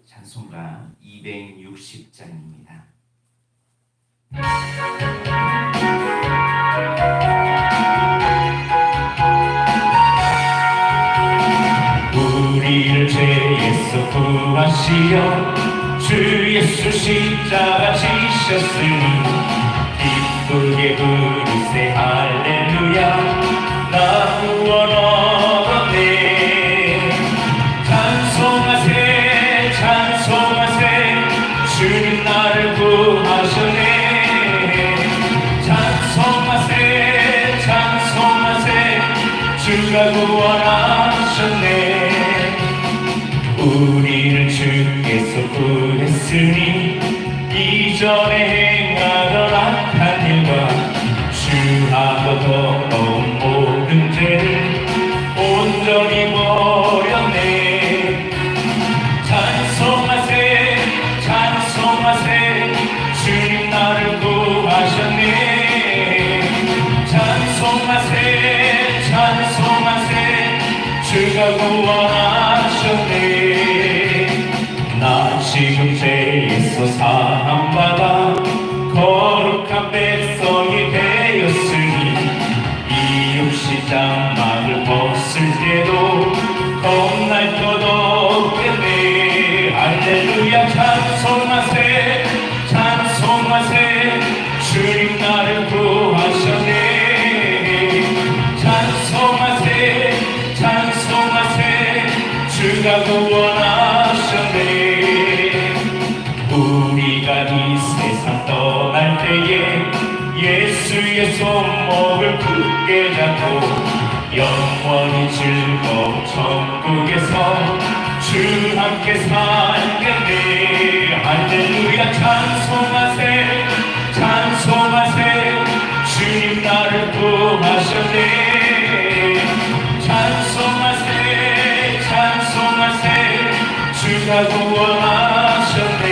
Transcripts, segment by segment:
찬송가 260장입니다. 우리를 죄에서 구하시어 주 예수 십자가 지셨으니 기쁘게 부르세 할렐루야 나 구원 얻었네. 찬송하세 찬송하세 주님 나를 구하셨네. 찬송하세 찬송하세 주가 구원하셨네. 우리를 주께서 구했으니 이전에 행하던 악한 일과 주하고 더러운 모든 죄를 온전히 버렸네. 찬송하세 찬송하세 주님 나를 구하셨네. 찬송하세 찬송하세 주가 구원하셨네. 나 지금 죄에서 사함받아 거룩한 백성이 되었으니 이 육시 장막을 벗을 때도 겁날 것 없겠네. 할렐루야 찬송하세 찬송하세 주님 나를 구하셨네. 찬송하세 찬송하세 주가 구원하셨네. 우리가 이 세상 떠날 때에 예수의 손목을 굳게 잡고 영원히 즐거운 천국에서 주 함께 살겠네. 할렐루야 찬송하세 찬송하세 주님 나를 구하셨네. 찬송하세 찬송하세 주가 구원하셨네.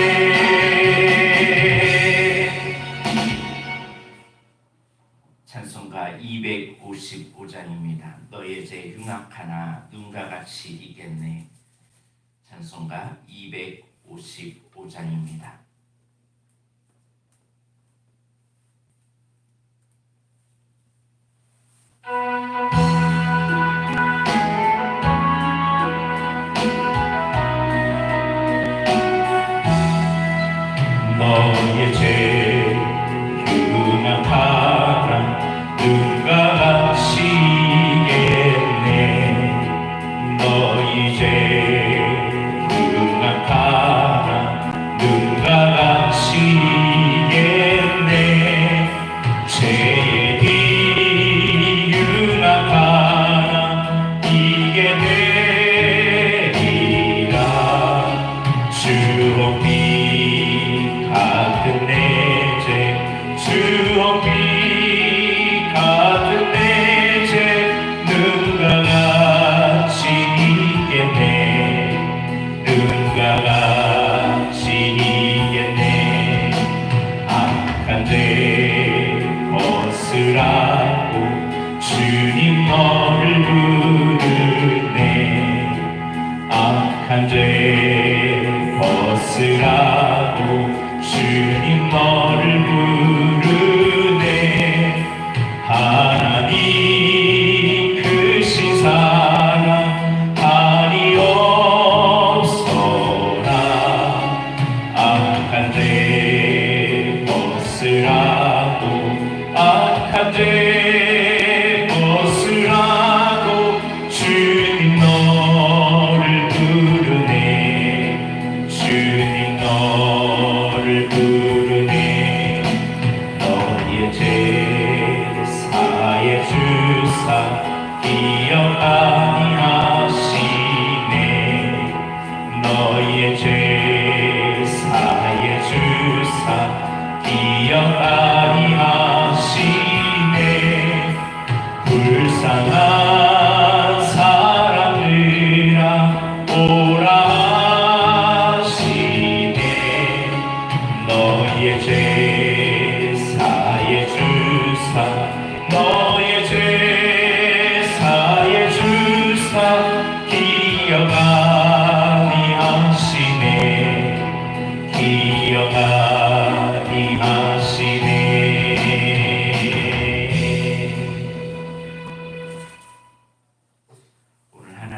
찬송가 255장입니다. 너의 죄 흉악하나 눈과 같이 이겠네. 찬송가 255장입니다. 너의 죄 흉악하나 눈과 같이 이겠네. 너의 죄 흉악하나 눈과 같이 이겠네. 죄의 흉악하나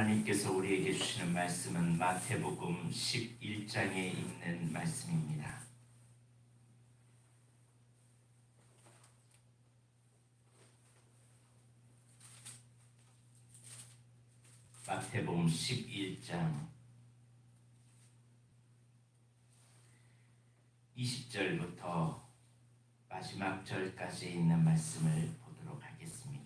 하나님께서 우리에게 주시는 말씀은 마태복음 11장에 있는 말씀입니다. 마태복음 11장 20절부터 마지막 절까지 있는 말씀을 보도록 하겠습니다.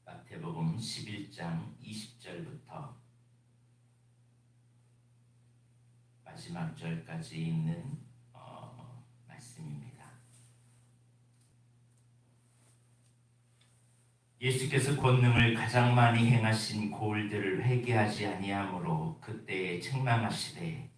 마태복음 11장 20절부터 마지막 절까지 있는 말씀입니다. 예수께서 권능을 가장 많이 행하신 고을들을 회개하지 아니하므로 그때에 책망하시되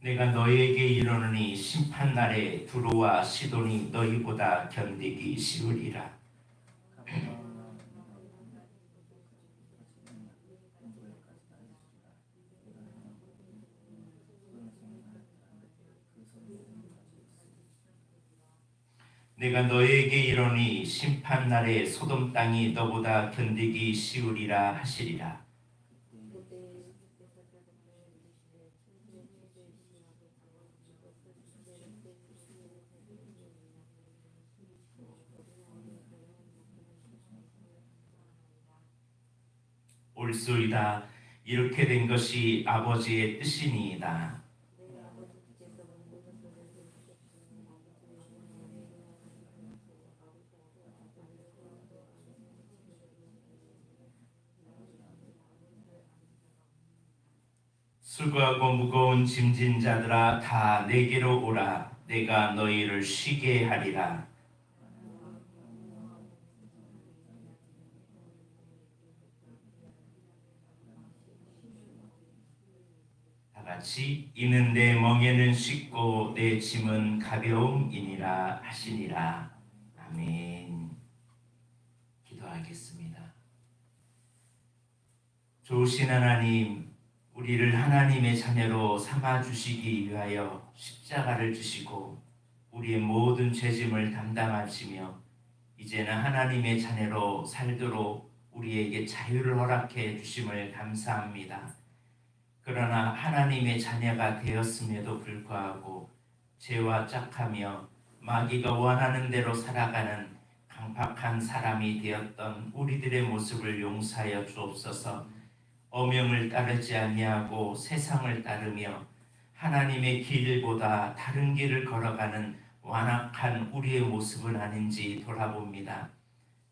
내가 너희에게 이르노니 심판날에 두로와 시돈이 너희보다 견디기 쉬우리라. 내가 너희에게 이르노니 심판날에 소돔 땅이 너보다 견디기 쉬우리라 하시리라. 옳소이다. 이렇게 된 것이 아버지의 뜻이니이다. 수고하고 무거운 짐진 자들아 다 내게로 오라. 내가 너희를 쉬게 하리라. 다 같이 이는 내 멍에는 쉽고 내 짐은 가벼움이니라 하시니라. 아멘. 기도하겠습니다. 좋으신 하나님, 우리를 하나님의 자녀로 삼아주시기 위하여 십자가를 주시고 우리의 모든 죄짐을 담당하시며 이제는 하나님의 자녀로 살도록 우리에게 자유를 허락해 주심을 감사합니다. 그러나 하나님의 자녀가 되었음에도 불구하고 죄와 짝하며 마귀가 원하는 대로 살아가는 강팍한 사람이 되었던 우리들의 모습을 용서하여 주옵소서. 어명을 따르지 아니하고 세상을 따르며 하나님의 길보다 다른 길을 걸어가는 완악한 우리의 모습은 아닌지 돌아봅니다.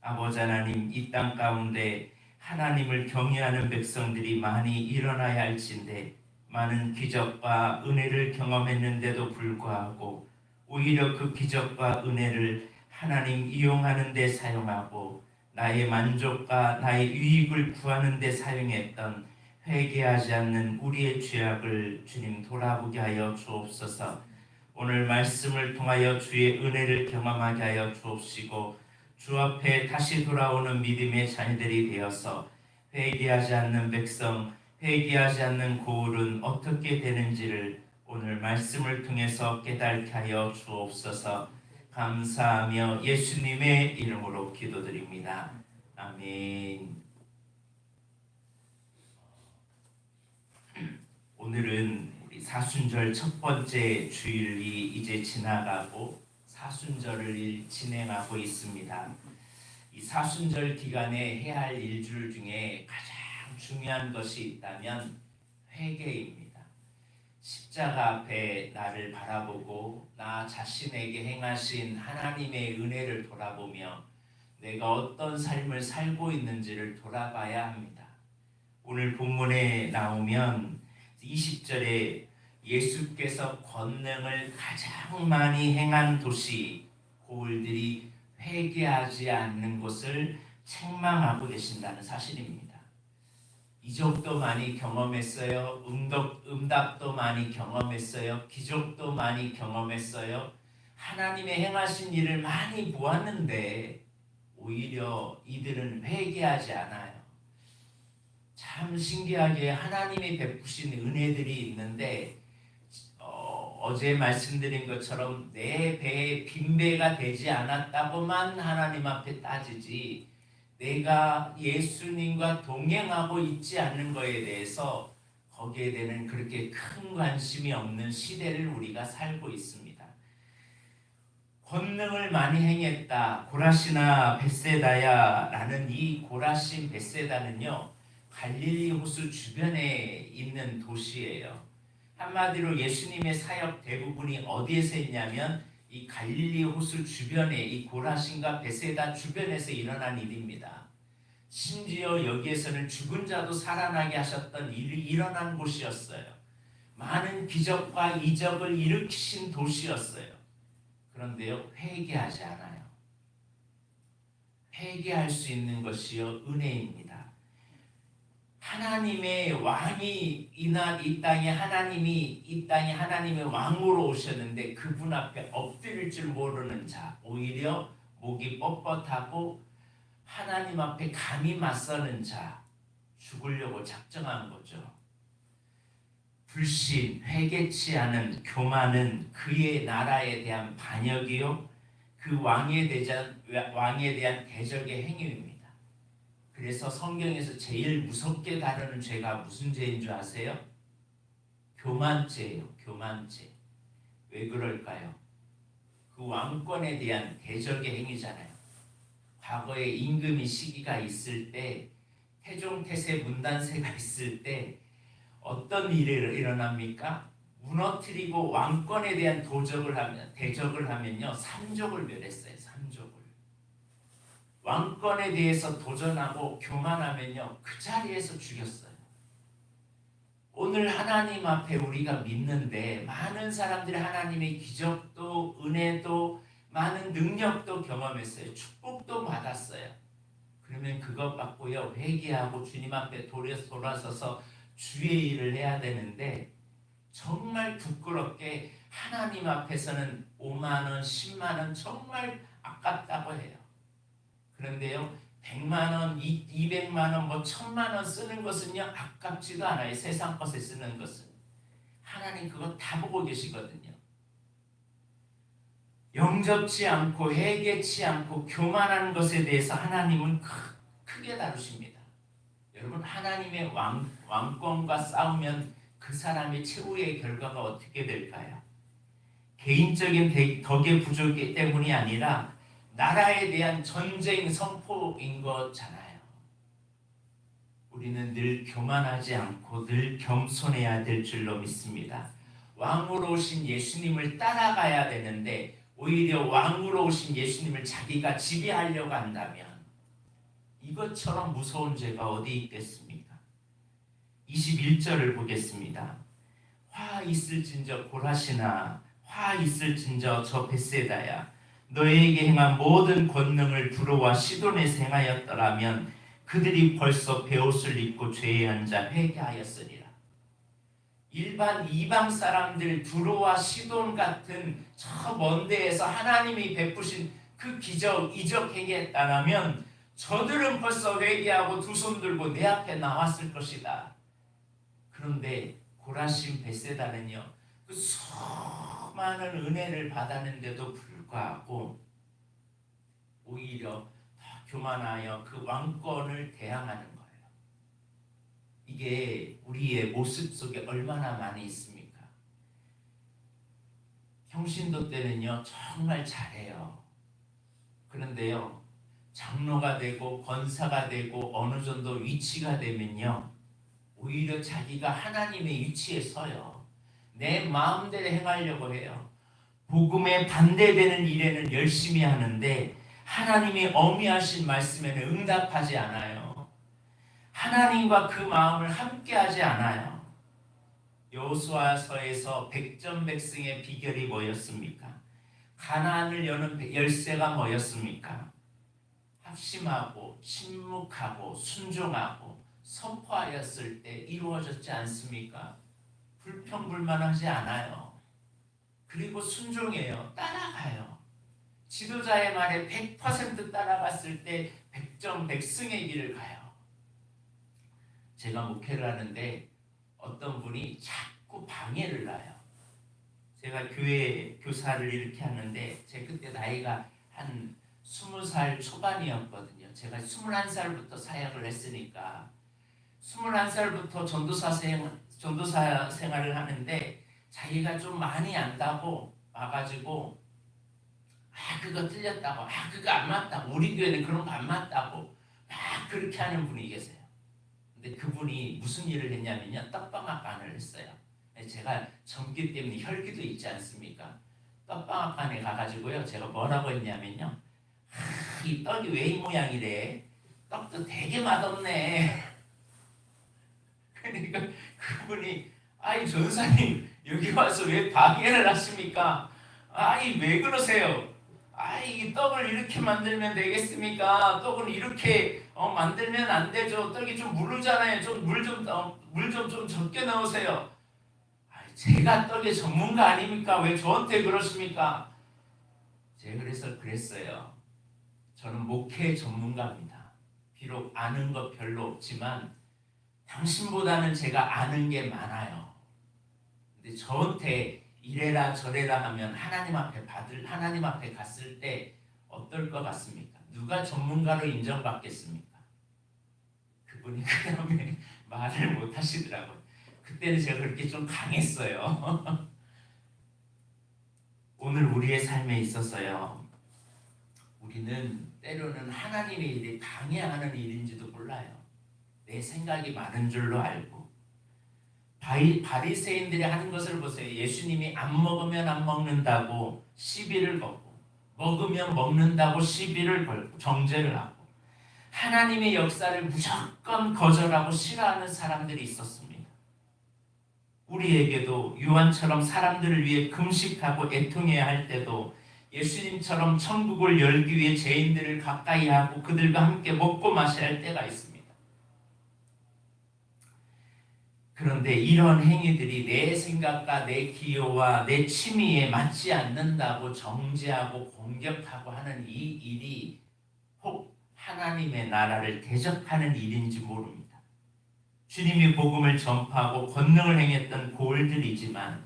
아버지 하나님, 이 땅 가운데 하나님을 경외하는 백성들이 많이 일어나야 할진데 많은 기적과 은혜를 경험했는데도 불구하고 오히려 그 기적과 은혜를 하나님 이용하는 데 사용하고 나의 만족과 나의 유익을 구하는 데 사용했던 회개하지 않는 우리의 죄악을 주님 돌아보게 하여 주옵소서. 오늘 말씀을 통하여 주의 은혜를 경험하게 하여 주옵시고 주 앞에 다시 돌아오는 믿음의 자녀들이 되어서 회개하지 않는 백성, 회개하지 않는 고울은 어떻게 되는지를 오늘 말씀을 통해서 깨닫게 하여 주옵소서. 감사하며 예수님의 이름으로 기도드립니다. 아멘. 오늘은 우리 사순절 첫 번째 주일이 이제 지나가고 사순절을 진행하고 있습니다. 이 사순절 기간에 해야 할 일들 중에 가장 중요한 것이 있다면 회개입니다. 십자가 앞에 나를 바라보고 나 자신에게 행하신 하나님의 은혜를 돌아보며 내가 어떤 삶을 살고 있는지를 돌아봐야 합니다. 오늘 본문에 나오면 20절에 예수께서 권능을 가장 많이 행한 도시 고을들이 회개하지 않는 것을 책망하고 계신다는 사실입니다. 이적도 많이 경험했어요. 응답도 많이 경험했어요. 기적도 많이 경험했어요. 하나님의 행하신 일을 많이 보았는데 오히려 이들은 회개하지 않아요. 참 신기하게 하나님이 베푸신 은혜들이 있는데 어제 말씀드린 것처럼 내 배에 빈배가 되지 않았다고만 하나님 앞에 따지지 내가 예수님과 동행하고 있지 않는 것에 대해서 거기에 대한 그렇게 큰 관심이 없는 시대를 우리가 살고 있습니다. 권능을 많이 행했다. 고라시나 벳세다야라는 이 고라신 벳세다는요. 갈릴리 호수 주변에 있는 도시예요. 한마디로 예수님의 사역 대부분이 어디에서 있냐면 이 갈릴리 호수 주변에 이 고라신과 벳세다 주변에서 일어난 일입니다. 심지어 여기에서는 죽은 자도 살아나게 하셨던 일이 일어난 곳이었어요. 많은 기적과 이적을 일으키신 도시였어요. 그런데요, 회개하지 않아요. 회개할 수 있는 것이요 은혜입니다. 하나님의 왕이 이 땅에 하나님의 왕으로 오셨는데 그분 앞에 엎드릴 줄 모르는 자, 오히려 목이 뻣뻣하고 하나님 앞에 감히 맞서는 자, 죽으려고 작정한 거죠. 불신, 회개치 않은 교만은 그의 나라에 대한 반역이요 그 왕에 대한 대적의 행위입니다. 그래서 성경에서 제일 무섭게 다루는 죄가 무슨 죄인 줄 아세요? 교만죄예요. 교만죄. 왜 그럴까요? 그 왕권에 대한 대적의 행위잖아요. 과거에 임금의 시기가 있을 때 태종태세 문단세가 있을 때 어떤 일이 일어납니까? 무너뜨리고 왕권에 대한 대적을 하면요. 삼족을 멸했어요. 삼족을. 왕권에 대해서 도전하고 교만하면요. 그 자리에서 죽였어요. 오늘 하나님 앞에 우리가 믿는데 많은 사람들이 하나님의 기적도 은혜도 많은 능력도 경험했어요. 축복도 받았어요. 그러면 그것 받고요. 회개하고 주님 앞에 돌아서서 주의 일을 해야 되는데 정말 부끄럽게 하나님 앞에서는 5만 원, 10만 원 정말 아깝다고 해요. 그런데요. 100만 원, 200만 원, 1000만 원 쓰는 것은요. 아깝지도 않아요. 세상 것에 쓰는 것은. 하나님 그거 다 보고 계시거든요. 영접치 않고 회개치 않고 교만한 것에 대해서 하나님은 크게 다루십니다. 여러분 하나님의 왕권과 싸우면 그 사람의 최후의 결과가 어떻게 될까요? 개인적인 덕의 부족 때문이 아니라 나라에 대한 전쟁 선포인 거잖아요. 우리는 늘 교만하지 않고 늘 겸손해야 될 줄로 믿습니다. 왕으로 오신 예수님을 따라가야 되는데 오히려 왕으로 오신 예수님을 자기가 지배하려고 한다면 이것처럼 무서운 죄가 어디 있겠습니까? 21절을 보겠습니다. 화 있을진저 고라시나 화 있을진저 저 벳세다야 너에게 행한 모든 권능을 두로와 시돈에서 행하였더라면 그들이 벌써 베옷을 입고 죄에 앉아 회개하였으리라. 일반 이방 사람들 두로와 시돈 같은 저 먼 데에서 하나님이 베푸신 그 기적 이적 행했다면 저들은 벌써 회개하고 두 손 들고 내 앞에 나왔을 것이다. 그런데 고라신 벳세다는요. 그 수많은 은혜를 받았는데도 불구하고 오히려 더 교만하여 그 왕권을 대항하는 거예요. 이게 우리의 모습 속에 얼마나 많이 있습니까? 평신도 때는요 정말 잘해요. 그런데요 장로가 되고 권사가 되고 어느 정도 위치가 되면요 오히려 자기가 하나님의 위치에 서요. 내 마음대로 행하려고 해요. 복음에 반대되는 일에는 열심히 하는데 하나님이 어미하신 말씀에는 응답하지 않아요. 하나님과 그 마음을 함께하지 않아요. 여호수아서에서 백전백승의 비결이 뭐였습니까? 가나안을 여는 열쇠가 뭐였습니까? 합심하고 침묵하고 순종하고 선포하였을 때 이루어졌지 않습니까? 불평불만하지 않아요. 그리고 순종해요. 따라가요. 지도자의 말에 100% 따라갔을 때 100점 100승의 길을 가요. 제가 목회를 하는데 어떤 분이 자꾸 방해를 놔요. 제가 교회 교사를 이렇게 하는데 제 그때 나이가 한 20살 초반이었거든요. 제가 21살부터 사역을 했으니까 21살부터 전도사 생활을 하는데 자기가 좀 많이 안다고 와가지고 그거 틀렸다고 그거 안 맞다고 우리 교회는 그런 거 안 맞다고 막 그렇게 하는 분이 계세요. 근데 그분이 무슨 일을 했냐면요. 떡방학관을 했어요. 제가 젊기 때문에 혈기도 있지 않습니까? 떡방학관에 가가지고요. 제가 뭐라고 했냐면요. 이 떡이 왜 이 모양이래? 떡도 되게 맛없네. 그러니까 그분이 아이 전사님 여기 와서 왜 방해를 하십니까? 아이 왜 그러세요? 아이 이 떡을 이렇게 만들면 되겠습니까? 떡은 이렇게 만들면 안 되죠. 떡이 좀 무르잖아요. 좀 물 좀 적게 넣으세요. 제가 떡의 전문가 아닙니까? 왜 저한테 그러십니까? 제가 그래서 그랬어요. 저는 목회 전문가입니다. 비록 아는 것 별로 없지만 당신보다는 제가 아는 게 많아요. 근데 저한테 이래라 저래라 하면 하나님 앞에 갔을 때 어떨 것 같습니까? 누가 전문가로 인정받겠습니까? 그분이 그 다음에 말을 못 하시더라고요. 그때는 제가 그렇게 좀 강했어요. 오늘 우리의 삶에 있어서요. 우리는 때로는 하나님의 일이 방해하는 일인지도 몰라요. 내 생각이 많은 줄로 알고 바리새인들이 하는 것을 보세요. 예수님이 안 먹으면 안 먹는다고 시비를 걸고 먹으면 먹는다고 시비를 걸고 정죄를 하고 하나님의 역사를 무조건 거절하고 싫어하는 사람들이 있었습니다. 우리에게도 요한처럼 사람들을 위해 금식하고 애통해야 할 때도 예수님처럼 천국을 열기 위해 죄인들을 가까이 하고 그들과 함께 먹고 마셔야 할 때가 있습니다. 그런데 이런 행위들이 내 생각과 내 기호와 내 취미에 맞지 않는다고 정죄하고 공격하고 하는 이 일이 혹 하나님의 나라를 대적하는 일인지 모릅니다. 주님이 복음을 전파하고 권능을 행했던 고을들이지만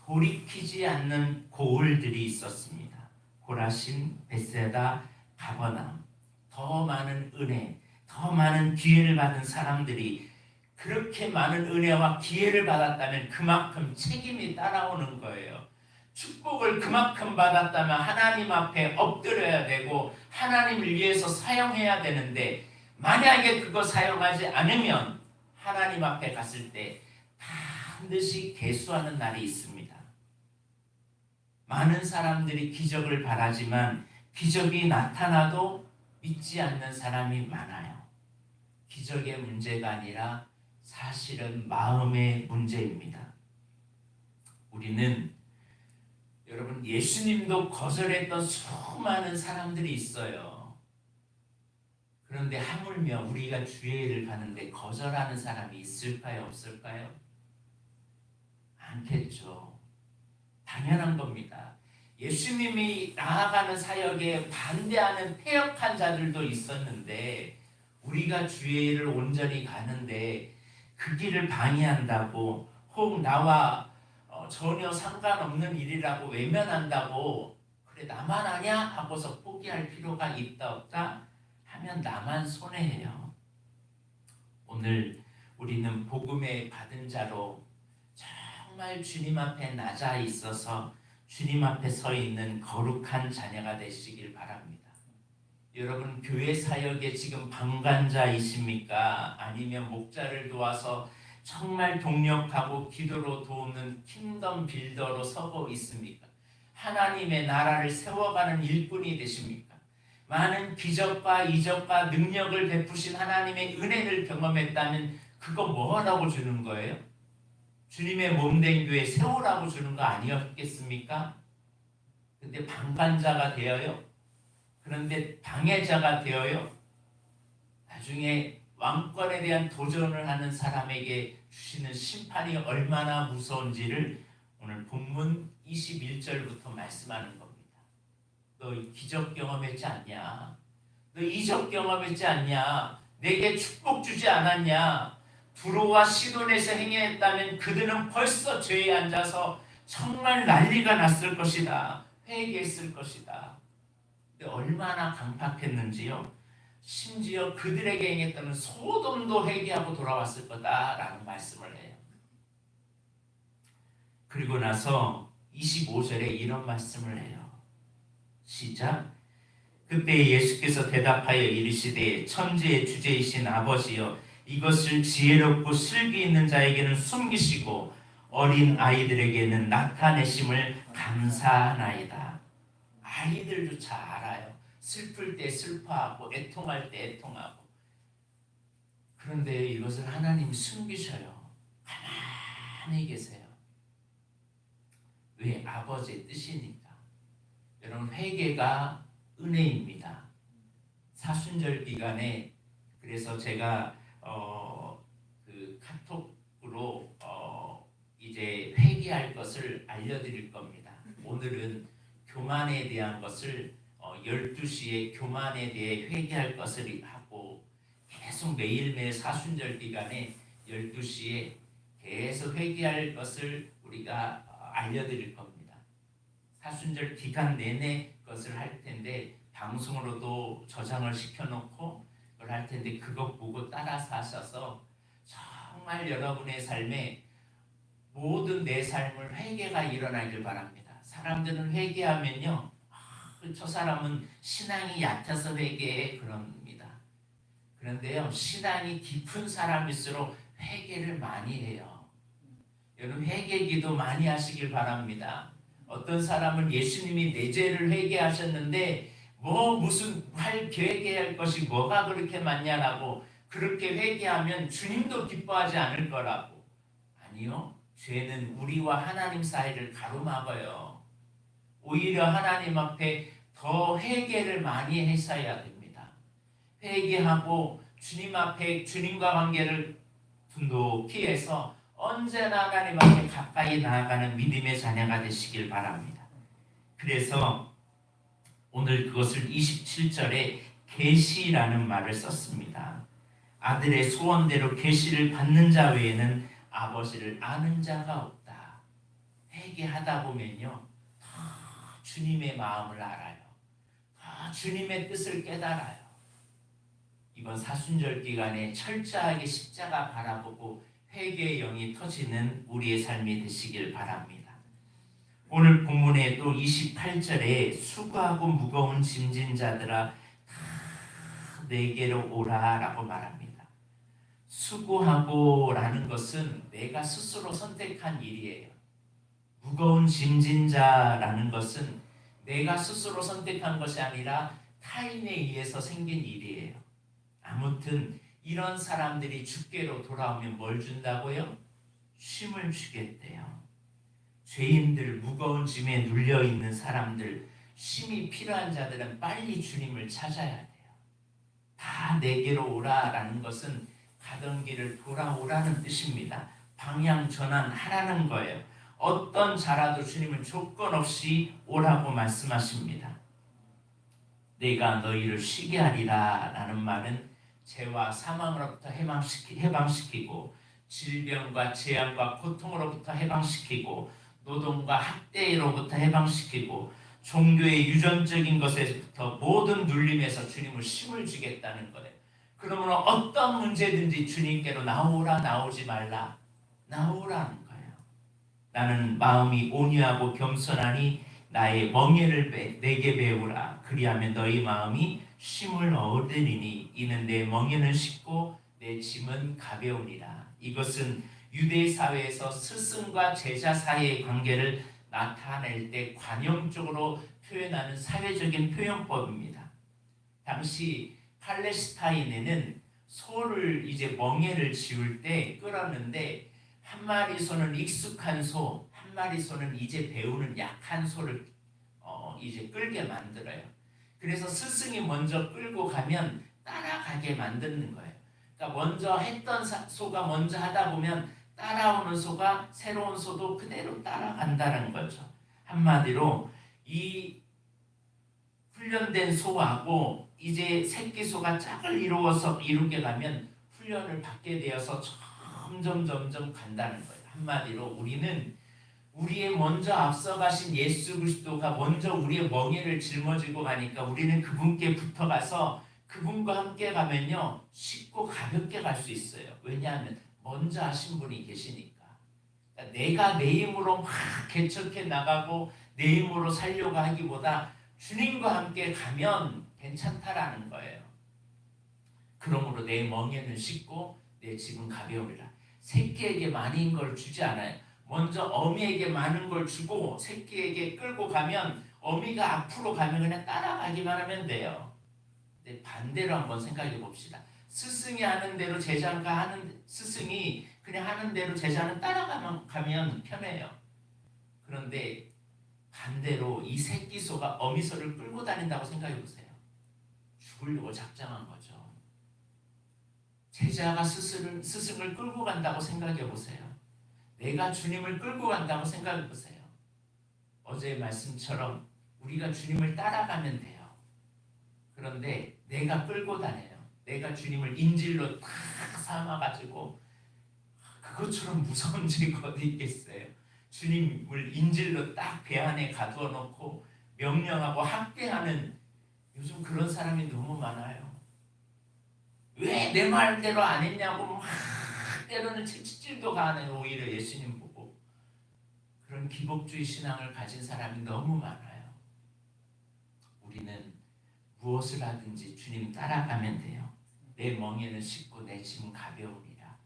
돌이키지 않는 고을들이 있었습니다. 고라신, 벳세다, 가버나움. 더 많은 은혜, 더 많은 기회를 받은 사람들이 그렇게 많은 은혜와 기회를 받았다면 그만큼 책임이 따라오는 거예요. 축복을 그만큼 받았다면 하나님 앞에 엎드려야 되고 하나님을 위해서 사용해야 되는데 만약에 그거 사용하지 않으면 하나님 앞에 갔을 때 반드시 계수하는 날이 있습니다. 많은 사람들이 기적을 바라지만 기적이 나타나도 믿지 않는 사람이 많아요. 기적의 문제가 아니라 사실은 마음의 문제입니다. 우리는 여러분 예수님도 거절했던 수많은 사람들이 있어요. 그런데 하물며 우리가 주의를 가는데 거절하는 사람이 있을까요? 없을까요? 않겠죠. 당연한 겁니다. 예수님이 나아가는 사역에 반대하는 패역한 자들도 있었는데 우리가 주의를 온전히 가는데 그 길을 방해한다고 혹 나와 전혀 상관없는 일이라고 외면한다고 그래 나만 아냐 하고서 포기할 필요가 있다 없다 하면 나만 손해예요. 오늘 우리는 복음의 받은 자로 정말 주님 앞에 낮아 있어서 주님 앞에 서 있는 거룩한 자녀가 되시길 바랍니다. 여러분 교회 사역에 지금 방관자이십니까? 아니면 목자를 도와서 정말 동력하고 기도로 도우는 킹덤 빌더로 서고 있습니까? 하나님의 나라를 세워가는 일꾼이 되십니까? 많은 기적과 이적과 능력을 베푸신 하나님의 은혜를 경험했다면 그거 뭐라고 주는 거예요? 주님의 몸된 교회 세우라고 주는 거 아니었겠습니까? 근데 방관자가 되어요. 그런데 방해자가 되어요. 나중에 왕권에 대한 도전을 하는 사람에게 주시는 심판이 얼마나 무서운지를 오늘 본문 21절부터 말씀하는 겁니다. 너 기적 경험했지 않냐? 너 이적 경험했지 않냐? 내게 축복 주지 않았냐? 두로와 시돈에서 행했다면 그들은 벌써 죄에 앉아서 정말 난리가 났을 것이다. 회개했을 것이다. 근데 얼마나 강팍했는지요. 심지어 그들에게 행했다는 소돔도 회개하고 돌아왔을 거다라는 말씀을 해요. 그리고 나서 25절에 이런 말씀을 해요. 시작. 그때 예수께서 대답하여 이르시되 천지의 주제이신 아버지여 이것을 지혜롭고 슬기 있는 자에게는 숨기시고 어린 아이들에게는 나타내심을 감사하나이다. 아이들조차 알아요. 슬플 때 슬퍼하고 애통할 때 애통하고. 그런데 이것을 하나님이 숨기셔요. 가만히 계세요. 왜? 아버지의 뜻이니까. 여러분, 회개가 은혜입니다. 사순절 기간에 그래서 제가 그 카톡으로 이제 회개할 것을 알려드릴 겁니다. 오늘은 교만에 대한 것을 12시에 교만에 대해 회개할 것을 하고 계속 매일매일 사순절 기간에 12시에 계속 회개할 것을 우리가 알려드릴 겁니다. 사순절 기간 내내 것을 할 텐데 방송으로도 저장을 시켜놓고 그걸 할 텐데 그것 보고 따라서 하셔서 정말 여러분의 삶에 모든 내 삶을 회개가 일어나길 바랍니다. 사람들은 회개하면요, 저 사람은 신앙이 얕아서 회개해 그럽니다. 그런데요, 신앙이 깊은 사람일수록 회개를 많이 해요. 여러분, 회개기도 많이 하시길 바랍니다. 어떤 사람은 예수님이 내 죄를 회개하셨는데 무슨 회개할 것이 뭐가 그렇게 많냐라고 그렇게 회개하면 주님도 기뻐하지 않을 거라고. 아니요, 죄는 우리와 하나님 사이를 가로막아요. 오히려 하나님 앞에 더 회개를 많이 했어야 됩니다. 회개하고 주님 앞에 주님과 관계를 돈독히 해서 언제나 하나님 앞에 가까이 나아가는 믿음의 자녀가 되시길 바랍니다. 그래서 오늘 그것을 27절에 계시라는 말을 썼습니다. 아들의 소원대로 계시를 받는 자 외에는 아버지를 아는 자가 없다. 회개하다 보면요, 주님의 마음을 알아요. 주님의 뜻을 깨달아요. 이번 사순절 기간에 철저하게 십자가 바라보고 회개의 영이 터지는 우리의 삶이 되시길 바랍니다. 오늘 본문에 또 28절에 수고하고 무거운 짐진 자들아 다 내게로 오라 라고 말합니다. 수고하고 라는 것은 내가 스스로 선택한 일이에요. 무거운 짐진 자라는 것은 내가 스스로 선택한 것이 아니라 타인에 의해서 생긴 일이에요. 아무튼 이런 사람들이 주께로 돌아오면 뭘 준다고요? 쉼을 주겠대요. 죄인들, 무거운 짐에 눌려있는 사람들, 쉼이 필요한 자들은 빨리 주님을 찾아야 돼요. 다 내게로 오라라는 것은 가던 길을 돌아오라는 뜻입니다. 방향 전환하라는 거예요. 어떤 자라도 주님은 조건 없이 오라고 말씀하십니다. 내가 너희를 쉬게 하리라 라는 말은 죄와 사망으로부터 해방시키고 질병과 재앙과 고통으로부터 해방시키고 노동과 학대로부터 해방시키고 종교의 유전적인 것에서부터 모든 눌림에서 주님을 쉼을 주겠다는 거예요. 그러면 어떤 문제든지 주님께로 나오라, 나오지 말라, 나오라는 거예요. 나는 마음이 온유하고 겸손하니 나의 멍에를 내게 배우라. 그리하면 너희 마음이 쉼을 얻으리니 이는 내 멍에는 쉽고 내 짐은 가벼우니라. 이것은 유대 사회에서 스승과 제자 사이의 관계를 나타낼 때 관용적으로 표현하는 사회적인 표현법입니다. 당시 팔레스타인에는 소를 이제 멍에를 지울 때 끌었는데 한 마리 소는 익숙한 소, 한 마리 소는 이제 배우는 약한 소를 이제 끌게 만들어요. 그래서 스승이 먼저 끌고 가면 따라가게 만드는 거예요. 그러니까 먼저 했던 소가 먼저 하다 보면 따라오는 소가 새로운 소도 그대로 따라간다는 거죠. 한마디로 이 훈련된 소하고 이제 새끼 소가 짝을 이루게 가면 훈련을 받게 되어서 점점 간다는 거예요. 한마디로 우리는 우리의 먼저 앞서가신 예수 그리스도가 먼저 우리의 멍에를 짊어지고 가니까 우리는 그분께 붙어가서 그분과 함께 가면요 쉽고 가볍게 갈 수 있어요. 왜냐하면 먼저 하신 분이 계시니까. 그러니까 내가 내 힘으로 막 개척해 나가고 내 힘으로 살려고 하기보다 주님과 함께 가면 괜찮다라는 거예요. 그러므로 내 멍에는 쉽고 내 짐은 가벼우리라. 새끼에게 많은 걸 주지 않아요. 먼저 어미에게 많은 걸 주고 새끼에게 끌고 가면 어미가 앞으로 가면 그냥 따라가기만 하면 돼요. 근데 반대로 한번 생각해 봅시다. 스승이 하는 대로 스승이 그냥 하는 대로 제자는 따라가면 편해요. 그런데 반대로 이 새끼 소가 어미 소를 끌고 다닌다고 생각해 보세요. 죽으려고 작정한 거죠. 제자가 스승을 끌고 간다고 생각해 보세요. 내가 주님을 끌고 간다고 생각해 보세요. 어제의 말씀처럼 우리가 주님을 따라가면 돼요. 그런데 내가 끌고 다녀요. 내가 주님을 인질로 탁 삼아가지고 그것처럼 무서운 죄가 어디 있겠어요. 주님을 인질로 딱 배 안에 가두어 놓고 명령하고 학대하는 요즘 그런 사람이 너무 많아요. 왜 내 말대로 안 했냐고 막 때로는 채찍질도 가하는 오히려 예수님 보고 그런 기복주의 신앙을 가진 사람이 너무 많아요. 우리는 무엇을 하든지 주님 따라가면 돼요. 내 멍에는 쉽고 내 짐은 가벼우리라.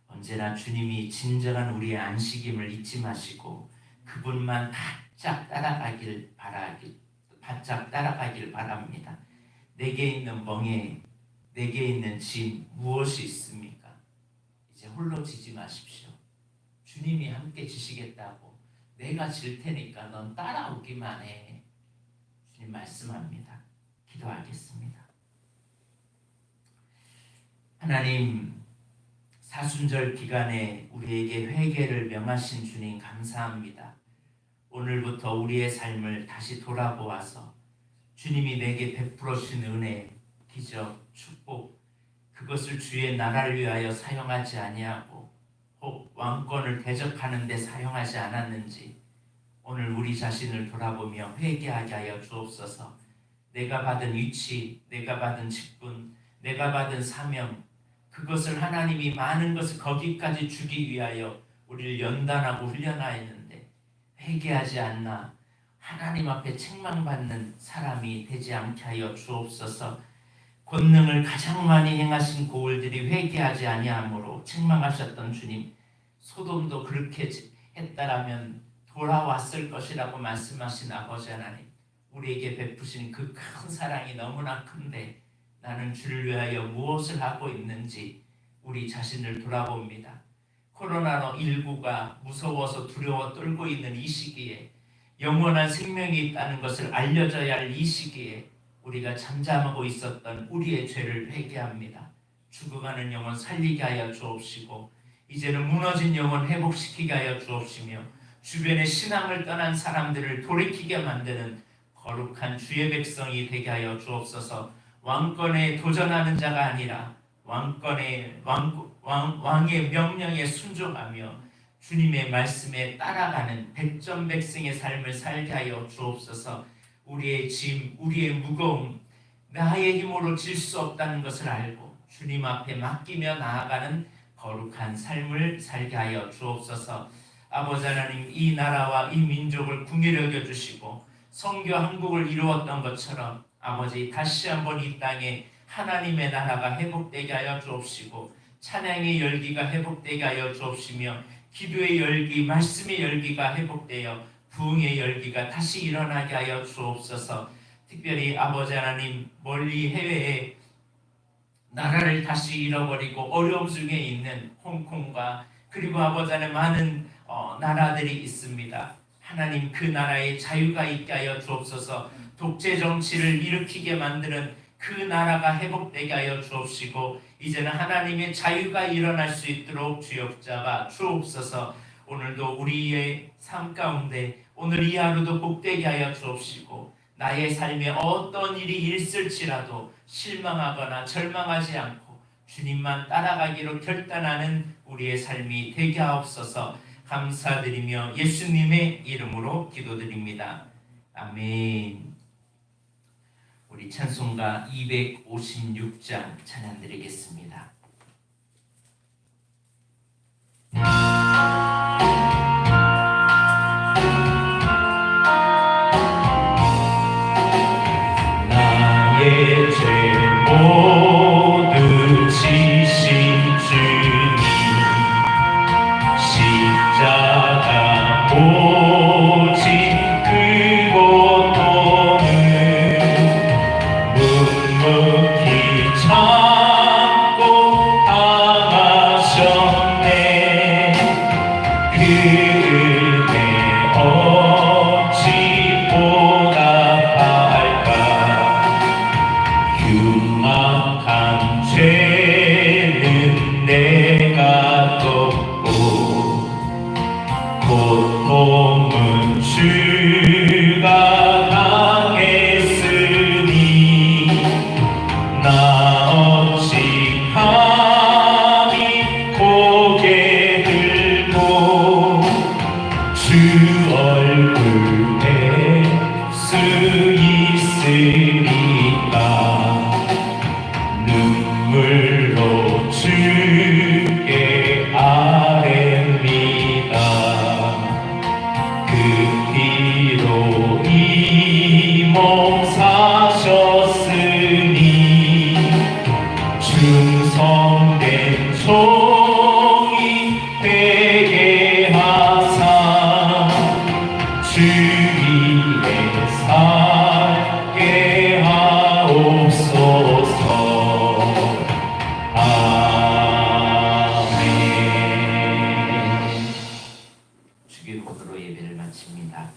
언제나 주님이 진정한 우리의 안식임을 잊지 마시고 그분만 바짝 따라가길 바랍니다. 내게 있는 멍에 내게 있는 짐 무엇이 있습니까? 이제 홀로 지지 마십시오. 주님이 함께 지시겠다고 내가 질 테니까 넌 따라오기만 해. 주님 말씀합니다. 기도하겠습니다. 하나님, 사순절 기간에 우리에게 회개를 명하신 주님 감사합니다. 오늘부터 우리의 삶을 다시 돌아보아서 주님이 내게 베풀어 주신 은혜, 기적, 축복 그것을 주의 나라를 위하여 사용하지 아니하고 혹 왕권을 대적하는 데 사용하지 않았는지 오늘 우리 자신을 돌아보며 회개하게 하여 주옵소서. 내가 받은 위치, 내가 받은 직분, 내가 받은 사명 그것을 하나님이 많은 것을 거기까지 주기 위하여 우리를 연단하고 훈련하였는데 회개하지 않나 하나님 앞에 책망받는 사람이 되지 않게 하여 주옵소서. 권능을 가장 많이 행하신 고을들이 회개하지 아니하므로 책망하셨던 주님, 소돔도 그렇게 했다라면 돌아왔을 것이라고 말씀하신 아버지 하나님, 우리에게 베푸신 그 큰 사랑이 너무나 큰데 나는 주를 위하여 무엇을 하고 있는지 우리 자신을 돌아봅니다. 코로나19가 무서워서 두려워 떨고 있는 이 시기에 영원한 생명이 있다는 것을 알려져야 할 이 시기에 우리가 잠잠하고 있었던 우리의 죄를 회개합니다. 죽어가는 영혼 살리게 하여 주옵시고 이제는 무너진 영혼 회복시키게 하여 주옵시며 주변의 신앙을 떠난 사람들을 돌이키게 만드는 거룩한 주의 백성이 되게 하여 주옵소서. 왕권에 도전하는 자가 아니라 왕의 명령에 순종하며 주님의 말씀에 따라가는 백전백승의 삶을 살게 하여 주옵소서. 우리의 짐, 우리의 무거움, 나의 힘으로 질 수 없다는 것을 알고 주님 앞에 맡기며 나아가는 거룩한 삶을 살게 하여 주옵소서. 아버지 하나님, 이 나라와 이 민족을 긍휼히 여겨주시고 선교 한국을 이루었던 것처럼 아버지 다시 한번 이 땅에 하나님의 나라가 회복되게 하여 주옵시고 찬양의 열기가 회복되게 하여 주옵시며 기도의 열기, 말씀의 열기가 회복되어 부흥의 열기가 다시 일어나게 하여 주옵소서. 특별히 아버지 하나님, 멀리 해외에 나라를 다시 잃어버리고 어려움 중에 있는 홍콩과 그리고 아버지 하나님 많은 나라들이 있습니다. 하나님, 그 나라에 자유가 있게 하여 주옵소서. 독재 정치를 일으키게 만드는 그 나라가 회복되게 하여 주옵시고 이제는 하나님의 자유가 일어날 수 있도록 주역잡아 주옵소서. 오늘도 우리의 삶 가운데 오늘 이 하루도 복되게 하여 주옵시고 나의 삶에 어떤 일이 있을지라도 실망하거나 절망하지 않고 주님만 따라가기로 결단하는 우리의 삶이 되게 하옵소서. 감사드리며 예수님의 이름으로 기도드립니다. 아멘. 우리 찬송가 256장 찬양 드리겠습니다. 나의 죄 모두 지신 주님 십자가 오직 그 고통을 묵묵히 참고 당하셨네. 그 은혜 어찌 보답할까. 흉악한 죄는 내가 덮고 고통은 주가 당했으니 나 어찌 감히 고개 들고 주 얼굴 뵐 수 있으리까. 눈물로 주께 아뢰니다. 그 피로 이 몸 사셨으니 충성된 종이 되게 하사 주 위에 살게 하옵소서. 아멘. 주기도로 예배를 마칩니다.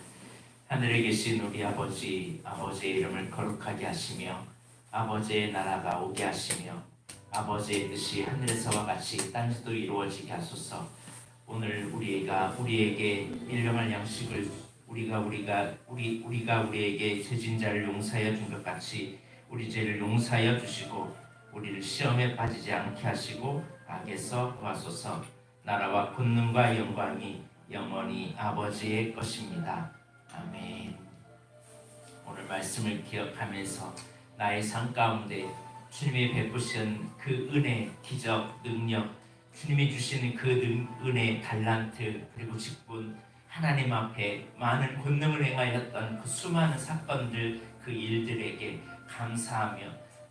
하늘에 계신 우리 아버지, 아버지의 이름을 거룩하게 하시며 아버지의 나라가 오게 하시며 아버지의 뜻이 하늘에서와 같이 땅에서도 이루어지게 하소서. 오늘 우리에게 일용할 양식을 우리가 우리에게 죄진 자를 용서하여 준 것 같이 우리 죄를 용서하여 주시고 우리를 시험에 빠지지 않게 하시고 악에서 구하소서. 나라와 권능과 영광이 영원히 아버지의 것입니다. 아멘. 오늘 말씀을 기억하면서 나의 삶 가운데 주님이 베푸신 그 은혜, 기적, 능력, 주님이 주시는 그 은혜, 달란트, 그리고 직분, 하나님 앞에 많은 권능을 행하였던 그 수많은 사건들, 그 일들에게 감사하며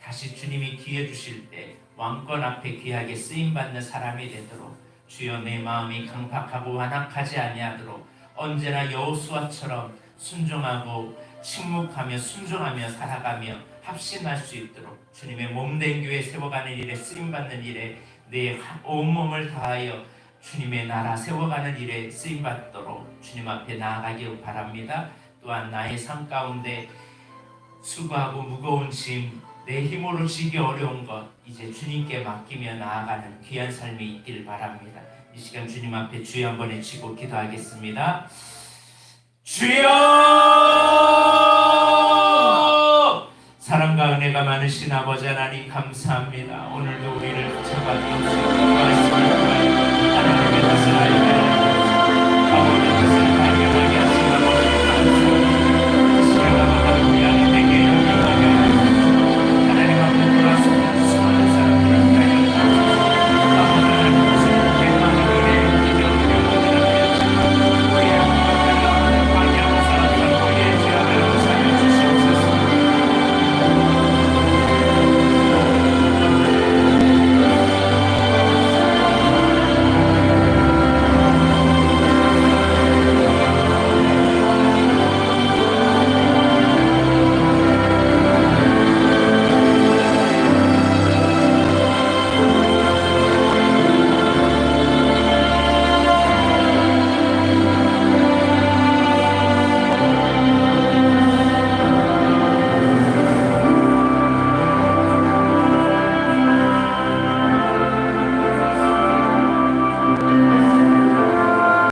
다시 주님이 기회 주실 때 왕권 앞에 귀하게 쓰임받는 사람이 되도록 주여 내 마음이 강팍하고 완악하지 아니하도록 언제나 여호수아처럼 순종하고 침묵하며 순종하며 살아가며 합심할 수 있도록 주님의 몸된 교회 세워가는 일에 쓰임받는 일에 내 온몸을 다하여 주님의 나라 세워가는 일에 쓰임받도록 주님 앞에 나아가기를 바랍니다. 또한 나의 삶 가운데 수고하고 무거운 짐, 내 힘으로 지기 어려운 것 이제 주님께 맡기며 나아가는 귀한 삶이 있길 바랍니다. 이 시간 주님 앞에 주여 한번 외치고 기도하겠습니다. 주여! 사랑과 은혜가 많으신 아버지 하나님 감사합니다. 오늘도 우리를 붙잡아 주옵시고